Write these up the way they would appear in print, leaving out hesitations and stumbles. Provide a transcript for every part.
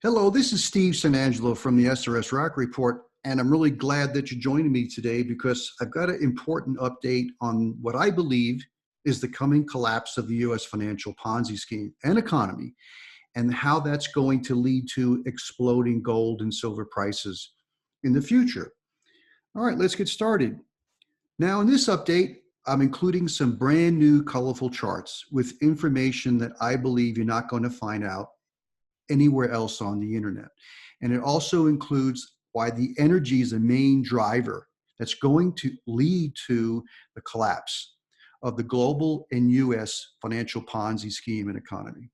Hello, this is Steve Sanangelo from the SRS Rock Report, and I'm really glad that you're joining me today because I've got an important update on what I believe is the coming collapse of the U.S. financial Ponzi scheme and economy, and how that's going to lead to exploding gold and silver prices in the future. All right, let's get started. Now, in this update, I'm including some brand new colorful charts with information that I believe you're not going to find out anywhere else on the internet. And it also includes why the energy is a main driver that's going to lead to the collapse of the global and US financial Ponzi scheme and economy.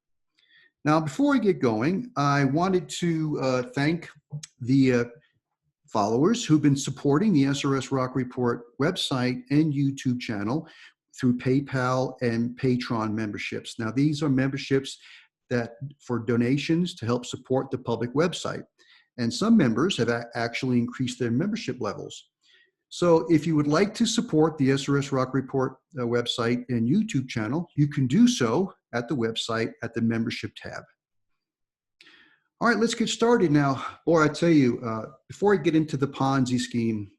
Now, before I get going, I wanted to thank the followers who've been supporting the SRS Rock Report website and YouTube channel through PayPal and Patreon memberships. Now, these are memberships that for donations to help support the public website. And some members have actually increased their membership levels. So if you would like to support the SRS Rock Report website and YouTube channel, you can do so at the website at the membership tab. All right, let's get started now. Boy, I tell you, before I get into the Ponzi scheme,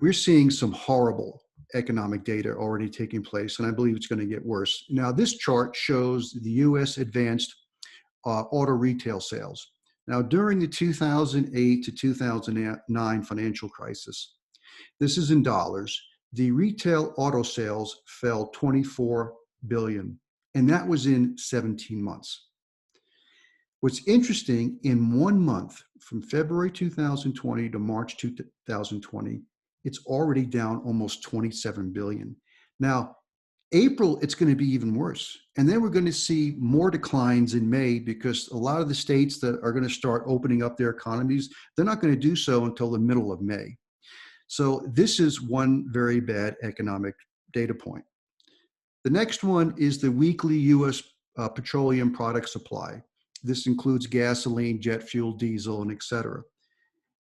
we're seeing some horrible economic data already taking place, and I believe it's going to get worse. Now, this chart shows the U.S. advanced auto retail sales. Now, during the 2008 to 2009 financial crisis, this is in dollars, the retail auto sales fell 24 billion, and that was in 17 months. What's interesting, in 1 month, from February 2020 to March 2020, it's already down almost 27 billion. Now, April, it's going to be even worse. And then we're going to see more declines in May because a lot of the states that are going to start opening up their economies, they're not going to do so until the middle of May. So this is one very bad economic data point. The next one is the weekly U.S. Petroleum product supply. This includes gasoline, jet fuel, diesel, and et cetera.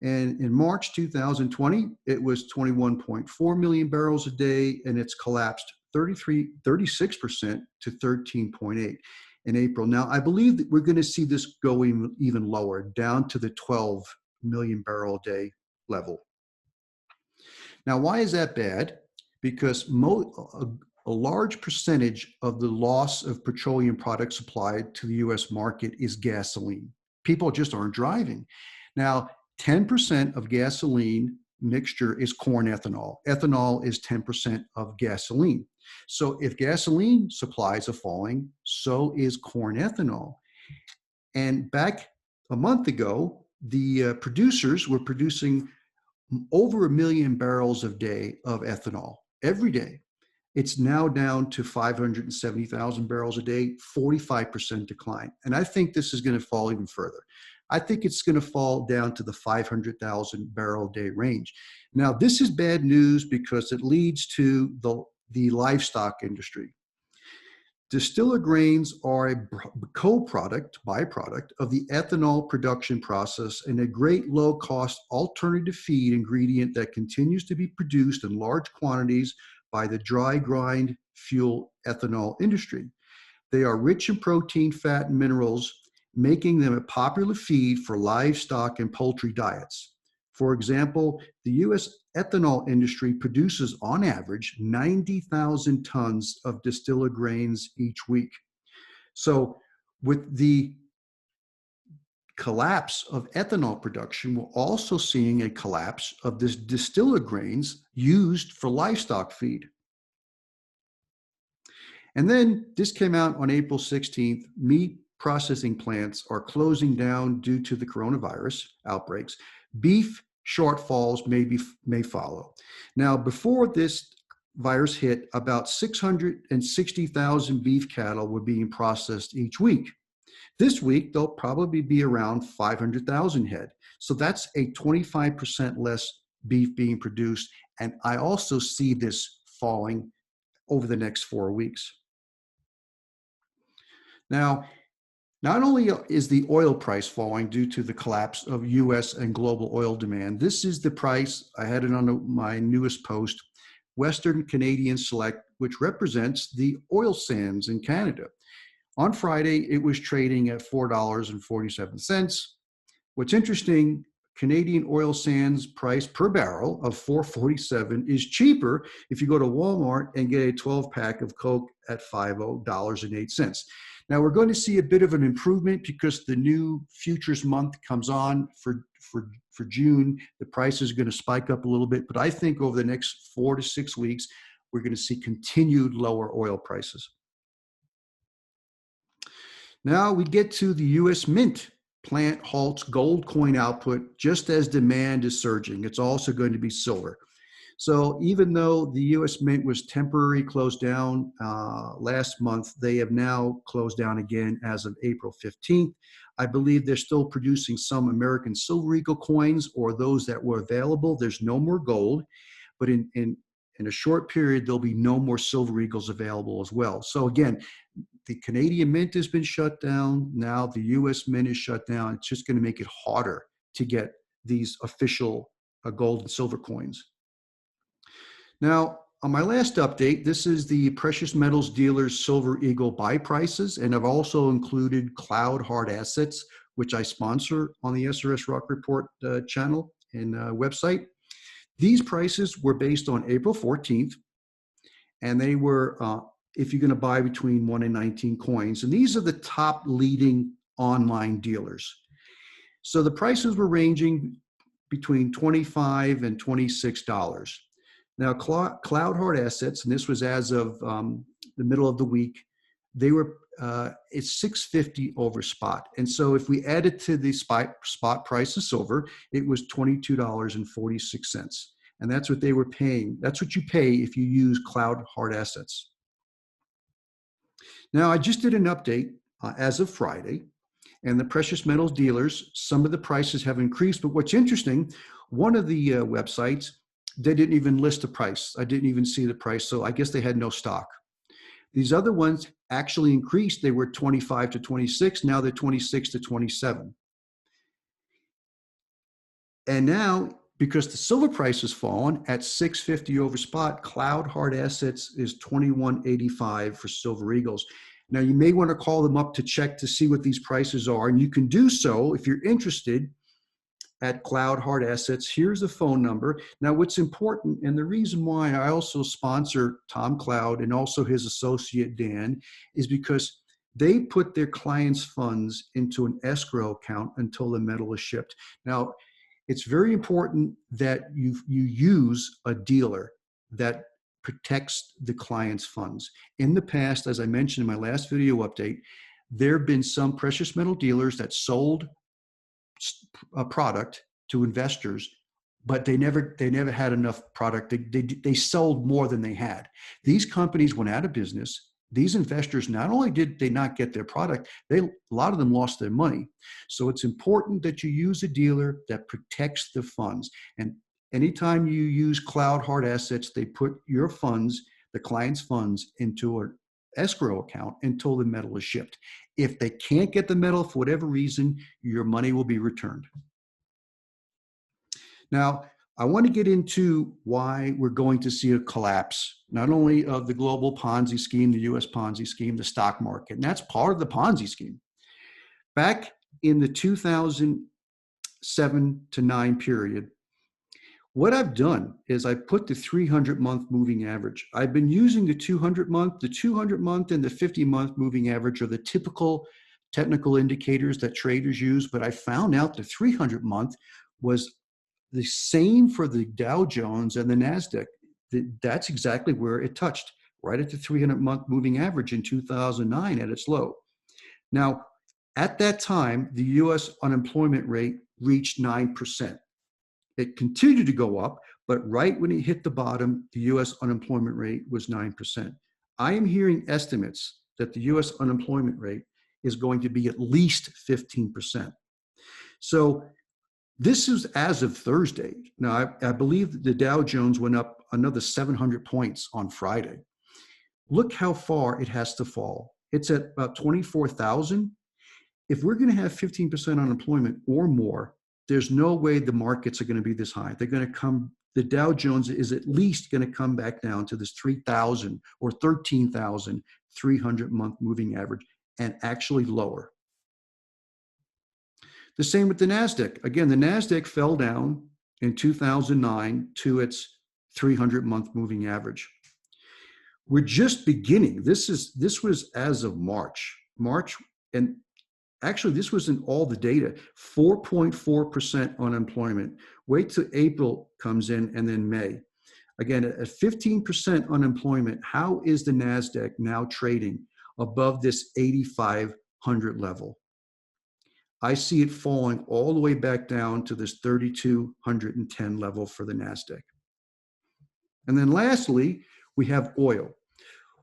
And in March 2020, it was 21.4 million barrels a day, and it's collapsed 36% to 13.8 in April. Now, I believe that we're going to see this going even lower, down to the 12 million barrel a day level. Now, why is that bad? Because a large percentage of the loss of petroleum product supply to the US market is gasoline. People just aren't driving. Now, 10% of gasoline mixture is corn ethanol. Ethanol is 10% of gasoline. So if gasoline supplies are falling, so is corn ethanol. And back a month ago, the producers were producing over 1 million barrels a day of ethanol every day. It's now down to 570,000 barrels a day, 45% decline. And I think this is going to fall even further. I think it's going to fall down to the 500,000 barrel a day range. Now, this is bad news because it leads to the livestock industry. Distiller grains are a byproduct of the ethanol production process and a great low-cost alternative feed ingredient that continues to be produced in large quantities by the dry grind fuel ethanol industry. They are rich in protein, fat, and minerals, making them a popular feed for livestock and poultry diets. For example, the U.S. ethanol industry produces, on average, 90,000 tons of distiller grains each week. So with the collapse of ethanol production, we're also seeing a collapse of this distiller grains used for livestock feed. And then this came out on April 16th. Meat processing plants are closing down due to the coronavirus outbreaks. Beef shortfalls may follow. Now, before this virus hit, about 660,000 beef cattle were being processed each week. This week, they'll probably be around 500,000 head. So that's a 25% less beef being produced. And I also see this falling over the next 4 weeks. Now, not only is the oil price falling due to the collapse of US and global oil demand, this is the price, I had it on my newest post, Western Canadian Select, which represents the oil sands in Canada. On Friday, it was trading at $4.47. What's interesting, Canadian oil sands price per barrel of $4.47 is cheaper if you go to Walmart and get a 12-pack of Coke at $5.08. Now we're going to see a bit of an improvement because the new futures month comes on for June. The price is going to spike up a little bit, but I think over the next 4 to 6 weeks, we're going to see continued lower oil prices. Now we get to the U.S. Mint. Plant halts gold coin output just as demand is surging. It's also going to be silver. So even though the U.S. Mint was temporarily closed down last month, they have now closed down again as of April 15th. I believe they're still producing some American Silver Eagle coins or those that were available. There's no more gold, but in a short period, there'll be no more Silver Eagles available as well. So again, the Canadian Mint has been shut down. Now the U.S. Mint is shut down. It's just going to make it harder to get these official gold and silver coins. Now, on my last update, this is the precious metals dealers Silver Eagle buy prices, and I've also included Cloud Hard Assets, which I sponsor on the SRS Rock Report channel and website. These prices were based on April 14th, and they were if you're going to buy between 1 and 19 coins. And these are the top leading online dealers. So the prices were ranging between $25 and $26. Now, Cloud Hard Assets, and this was as of the middle of the week, they were it's $6.50 over spot. And so if we add it to the spot price of silver, it was $22.46. And that's what they were paying. That's what you pay if you use Cloud Hard Assets. Now, I just did an update as of Friday, and the precious metals dealers, some of the prices have increased. But what's interesting, one of the websites, they didn't even list the price. I didn't even see the price, so I guess they had no stock. These other ones actually increased. They were 25 to 26. Now they're 26 to 27. And now, because the silver price has fallen at $6.50 over spot, Cloud Hard Assets is $21.85 for Silver Eagles. Now, you may want to call them up to check to see what these prices are, and you can do so if you're interested at Cloud Hard Assets. Here's the phone number. Now, what's important, and the reason why I also sponsor Tom Cloud and also his associate Dan, is because they put their clients' funds into an escrow account until the metal is shipped. Now, it's very important that you use a dealer that protects the client's funds. In the past, as I mentioned in my last video update, there have been some precious metal dealers that sold a product to investors, but they never had enough product. They sold more than they had. These companies went out of business. These investors, not only did they not get their product, a lot of them lost their money. So it's important that you use a dealer that protects the funds. And anytime you use Cloud Hard Assets, they put your funds, the client's funds, into an escrow account until the metal is shipped. If they can't get the metal for whatever reason, your money will be returned. Now, I want to get into why we're going to see a collapse, not only of the global Ponzi scheme, the US Ponzi scheme, the stock market, and that's part of the Ponzi scheme. Back in the 2007 to 9 period, what I've done is I put the 300-month moving average. I've been using the 200-month, the 200-month, and the 50-month moving average are the typical technical indicators that traders use, but I found out the 300-month was the same for the Dow Jones and the NASDAQ. That's exactly where it touched, right at the 300-month moving average in 2009 at its low. Now, at that time, the US unemployment rate reached 9%. It continued to go up, but right when it hit the bottom, the US unemployment rate was 9%. I am hearing estimates that the US unemployment rate is going to be at least 15%. So this is as of Thursday. Now, I believe that the Dow Jones went up another 700 points on Friday. Look how far it has to fall. It's at about 24,000. If we're going to have 15% unemployment or more, there's no way the markets are going to be this high. They're going to come, the Dow Jones is at least going to come back down to this 3,000 or 13,000 300-month moving average. and actually lower. The same with the NASDAQ. Again, the NASDAQ fell down in 2009 to its 300-month moving average. We're just beginning. This was as of March, and actually this wasn't all the data. 4.4% unemployment. Wait till April comes in and then May. Again, at 15% unemployment, how is the NASDAQ now trading above this 8,500 level? I see it falling all the way back down to this 3,210 level for the NASDAQ. And then lastly, we have oil.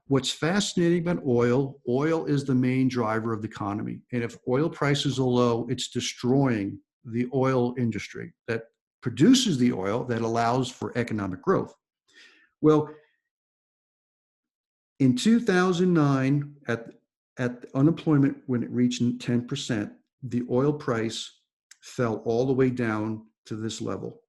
What's fascinating about oil is the main driver of the economy. And if oil prices are low, it's destroying the oil industry that produces the oil that allows for economic growth. Well, in 2009, at unemployment, when it reached 10%, the oil price fell all the way down to this level.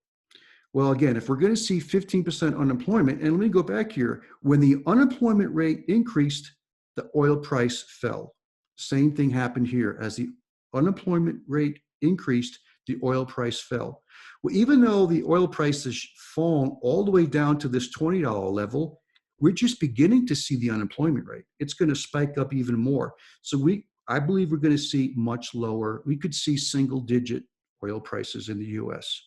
Well, again, if we're going to see 15% unemployment, and let me go back here, when the unemployment rate increased, the oil price fell. Same thing happened here. As the unemployment rate increased, the oil price fell. Well, even though the oil price has fallen all the way down to this $20 level, we're just beginning to see the unemployment rate. It's going to spike up even more. So I believe we're going to see much lower. We could see single-digit oil prices in the US.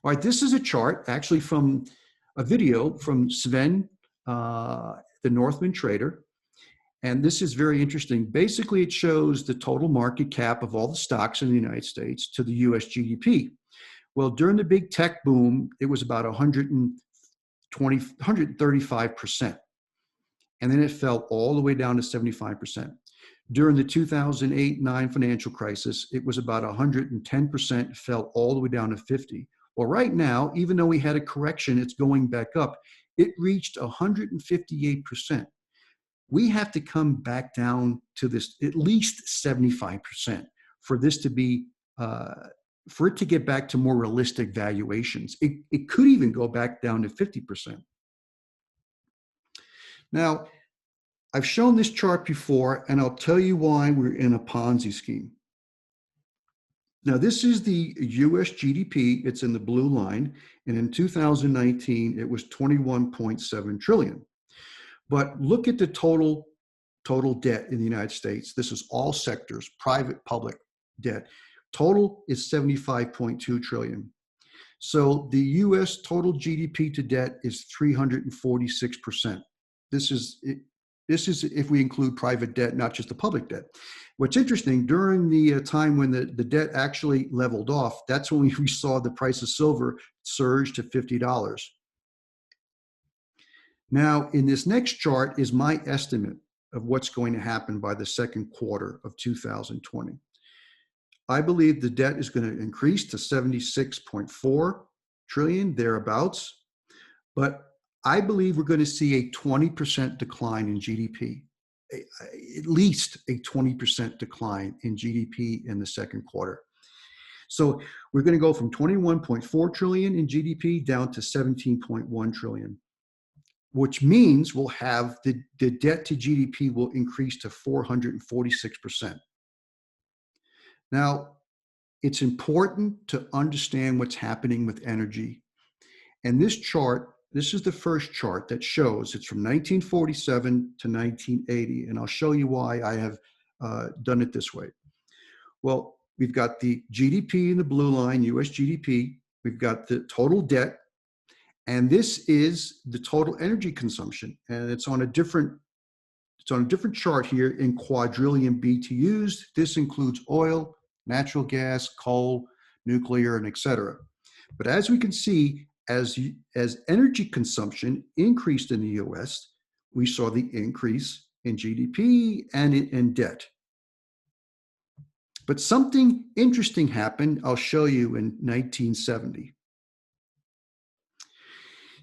All right, this is a chart actually from a video from Sven, the Northman Trader. And this is very interesting. Basically, it shows the total market cap of all the stocks in the United States to the US GDP. Well, during the big tech boom, it was about 135%. And then it fell all the way down to 75%. During the 2008-9 financial crisis, it was about 110%, fell all the way down to 50. Well, right now, even though we had a correction, it's going back up. It reached 158%. We have to come back down to this at least 75% for this to be, for it to get back to more realistic valuations. It could even go back down to 50%. Now, I've shown this chart before, and I'll tell you why we're in a Ponzi scheme. Now, this is the US GDP. It's in the blue line. And in 2019, it was 21.7 trillion. But look at the total debt in the United States. This is all sectors, private, public debt. Total is 75.2 trillion. So the US total GDP to debt is 346%. This is if we include private debt, not just the public debt. What's interesting, during the time when the debt actually leveled off, that's when we saw the price of silver surge to $50. Now, in this next chart is my estimate of what's going to happen by the second quarter of 2020. I believe the debt is going to increase to 76.4 trillion, thereabouts. But I believe we're going to see a 20% decline in GDP, at least a 20% decline in GDP in the second quarter. So we're going to go from 21.4 trillion in GDP down to 17.1 trillion, which means we'll have the debt to GDP will increase to 446%. Now, it's important to understand what's happening with energy. And this chart, this is the first chart that shows it's from 1947 to 1980. And I'll show you why I have done it this way. Well, we've got the GDP in the blue line, US GDP. We've got the total debt. And this is the total energy consumption. And it's on a different chart here in quadrillion BTUs. This includes oil, natural gas, coal, nuclear, and et cetera. But as we can see, as energy consumption increased in the US, we saw the increase in GDP and in debt. But something interesting happened, I'll show you, in 1970.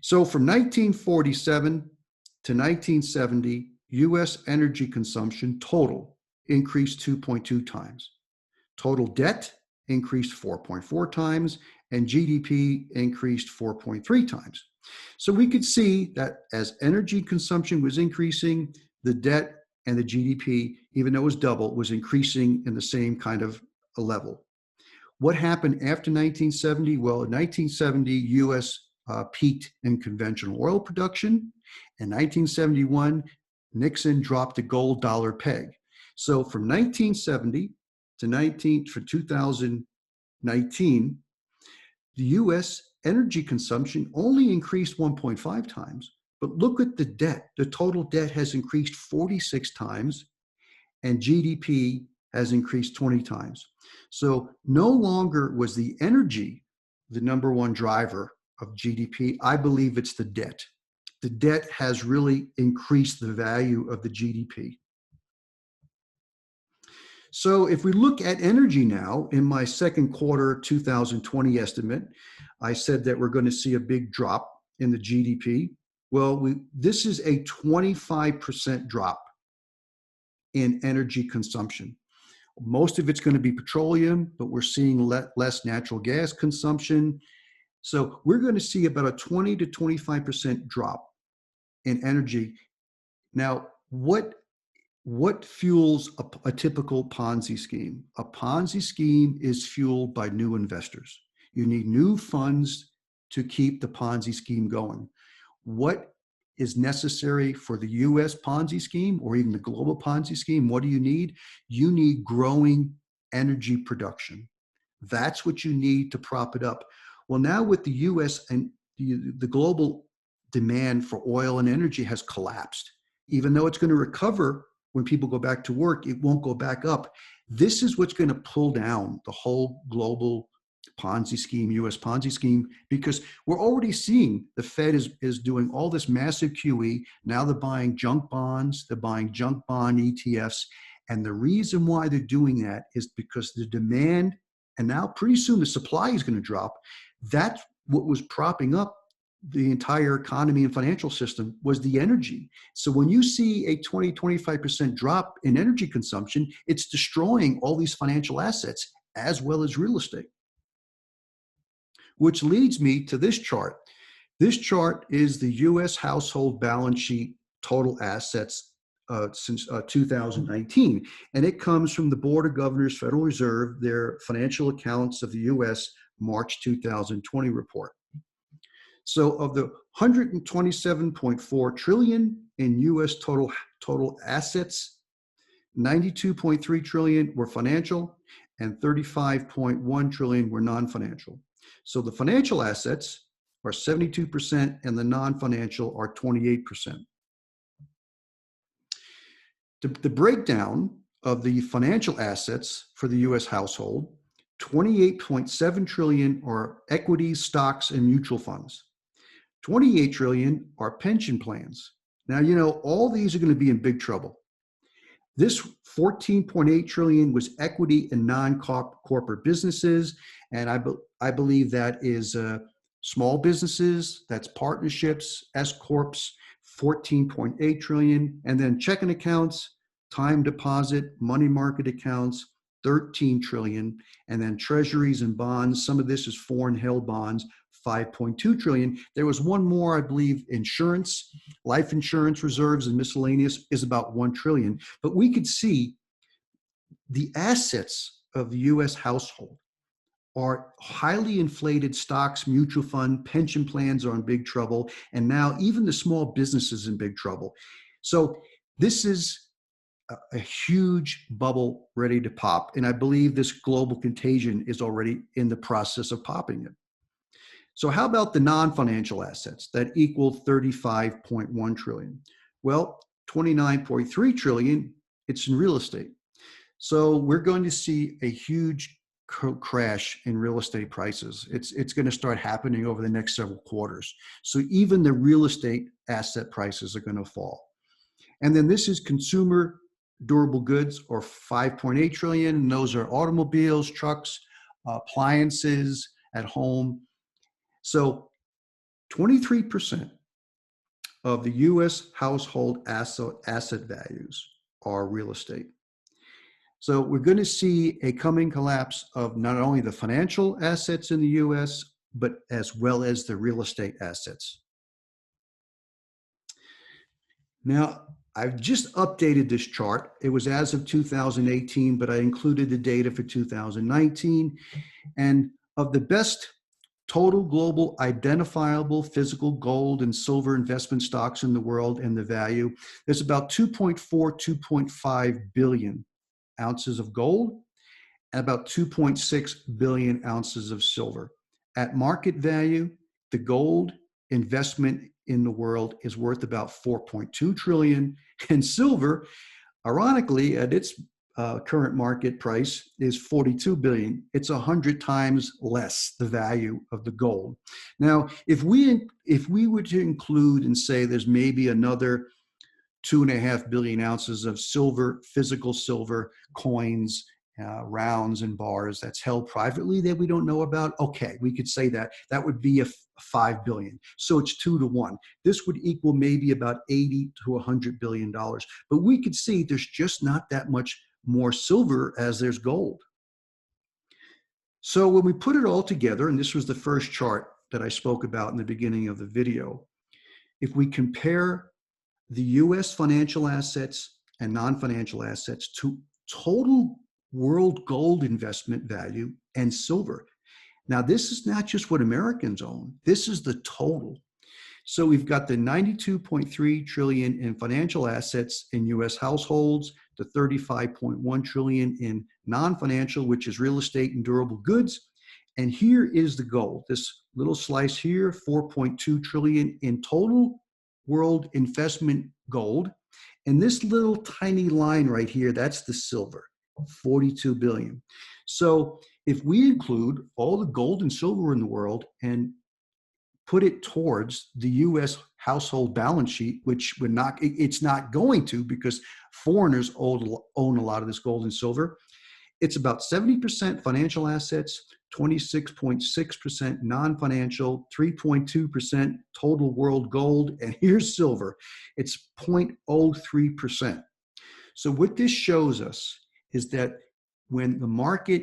So from 1947 to 1970, US energy consumption total increased 2.2 times. Total debt increased 4.4 times, and GDP increased 4.3 times. So we could see that as energy consumption was increasing, the debt and the GDP, even though it was double, was increasing in the same kind of a level. What happened after 1970? Well, in 1970, U.S. Peaked in conventional oil production. In 1971, Nixon dropped the gold dollar peg. So from 1970 to 2019, the U.S. energy consumption only increased 1.5 times. But look at the debt. The total debt has increased 46 times, and GDP has increased 20 times. So no longer was the energy the number one driver of GDP. I believe it's the debt. The debt has really increased the value of the GDP. So if we look at energy now, in my second quarter 2020 estimate, I said that we're going to see a big drop in the GDP. Well, this is a 25% drop in energy consumption. Most of it's going to be petroleum, but we're seeing less natural gas consumption. So we're going to see about a 20 to 25% drop in energy. Now, what fuels a typical Ponzi scheme? A Ponzi scheme is fueled by new investors. You need new funds to keep the Ponzi scheme going. What is necessary for the US Ponzi scheme or even the global Ponzi scheme? What do you need? You need growing energy production. That's what you need to prop it up. Well, now with the US and the global demand for oil and energy has collapsed. Even though it's going to recover when people go back to work, it won't go back up. This is what's going to pull down the whole global Ponzi scheme, US Ponzi scheme, because we're already seeing the Fed is doing all this massive QE. Now they're buying junk bonds, they're buying junk bond ETFs. And the reason why they're doing that is because the demand, and now pretty soon the supply is going to drop. That's what was propping up the entire economy and financial system, was the energy. So when you see a 20, 25% drop in energy consumption, it's destroying all these financial assets as well as real estate. Which leads me to this chart. This chart is the US household balance sheet total assets since 2019. And it comes from the Board of Governors, Federal Reserve, their financial accounts of the US March 2020 report. So of the 127.4 trillion in US total assets, 92.3 trillion were financial and 35.1 trillion were non-financial. So the financial assets are 72% and the non-financial are 28%. The breakdown of the financial assets for the US household, 28.7 trillion are equities, stocks, and mutual funds. 28 trillion are pension plans. Now, you know, all these are going to be in big trouble. This 14.8 trillion was equity in non-corporate businesses, and I believe that is small businesses, that's partnerships, S-corps, 14.8 trillion, and then checking accounts, time deposit, money market accounts, 13 trillion, and then treasuries and bonds. Some of this is foreign held bonds, 5.2 trillion. There was one more, I believe, insurance, life insurance reserves and miscellaneous is about 1 trillion. But we could see the assets of the US household are highly inflated. Stocks, mutual fund, pension plans are in big trouble. And now even the small businesses in big trouble. So this is a huge bubble ready to pop. And I believe this global contagion is already in the process of popping it. So how about the non-financial assets that equal 35.1 trillion? Well, 29.3 trillion, it's in real estate. So we're going to see a huge crash in real estate prices. It's going to start happening over the next several quarters. So even the real estate asset prices are going to fall. And then this is consumer durable goods, or 5.8 trillion. And those are automobiles, trucks, appliances at home. So 23% of the US household asset values are real estate. So we're going to see a coming collapse of not only the financial assets in the US, but as well as the real estate assets. Now, I've just updated this chart. It was as of 2018, but I included the data for 2019. And of the best total global identifiable physical gold and silver investment stocks in the world and the value, there's about 2.4, 2.5 billion ounces of gold and about 2.6 billion ounces of silver. At market value, the gold investment in the world is worth about 4.2 trillion, and silver, ironically, at its current market price is 42 billion. It's 100 times less the value of the gold. Now, if we were to include and say there's maybe another 2.5 billion ounces of silver, physical silver coins, rounds and bars that's held privately that we don't know about, okay, we could say that. That would be a 5 billion. So it's 2 to 1. This would equal maybe about 80 to 100 billion dollars. But we could see there's just not that much more silver as there's gold. So when we put it all together, and this was the first chart that I spoke about in the beginning of the video, if we compare the US financial assets and non-financial assets to total world gold investment value and silver. Now, this is not just what Americans own. This is the total. So we've got the 92.3 trillion in financial assets in US households, the 35.1 trillion in non-financial, which is real estate and durable goods. And here is the gold. This little slice here, 4.2 trillion in total world investment gold. And this little tiny line right here, that's the silver, 42 billion. So if we include all the gold and silver in the world and put it towards the US household balance sheet, which it's not going to, because foreigners own a lot of this gold and silver, it's about 70% financial assets, 26.6% non-financial, 3.2% total world gold, and here's silver. It's 0.03%. So what this shows us is that when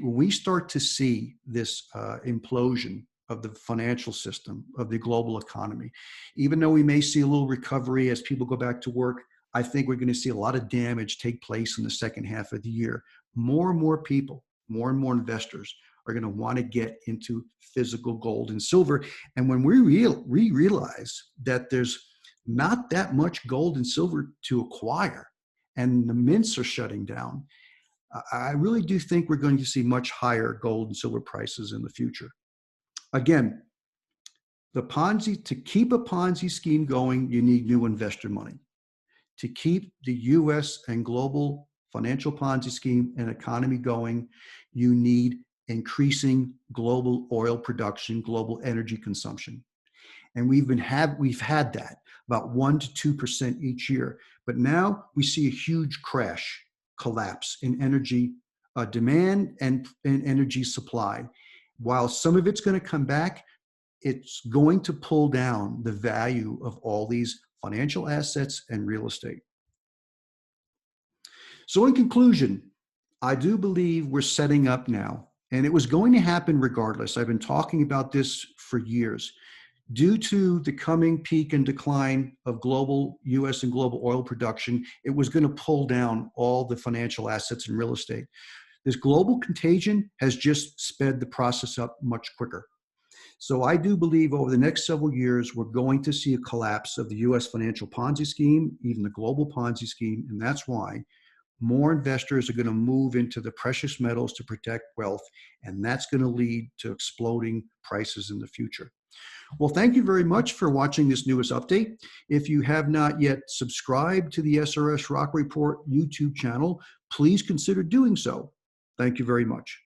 we start to see this implosion of the financial system, of the global economy, even though we may see a little recovery as people go back to work, I think we're going to see a lot of damage take place in the second half of the year. More and more people, more and more investors are going to want to get into physical gold and silver. And when we realize that there's not that much gold and silver to acquire and the mints are shutting down, I really do think we're going to see much higher gold and silver prices in the future. Again, to keep a Ponzi scheme going, you need new investor money. To keep the US and global financial Ponzi scheme and economy going, you need increasing global oil production, global energy consumption. And we've had that about 1 to 2% each year. But now we see a huge collapse in energy demand and energy supply. While some of it's going to come back, it's going to pull down the value of all these financial assets and real estate. So in conclusion, I do believe we're setting up now, and it was going to happen regardless. I've been talking about this for years. Due to the coming peak and decline of global US and global oil production, it was going to pull down all the financial assets and real estate. This global contagion has just sped the process up much quicker. So I do believe over the next several years, we're going to see a collapse of the US financial Ponzi scheme, even the global Ponzi scheme, and that's why more investors are going to move into the precious metals to protect wealth, and that's going to lead to exploding prices in the future. Well, thank you very much for watching this newest update. If you have not yet subscribed to the SRS Rock Report YouTube channel, please consider doing so. Thank you very much.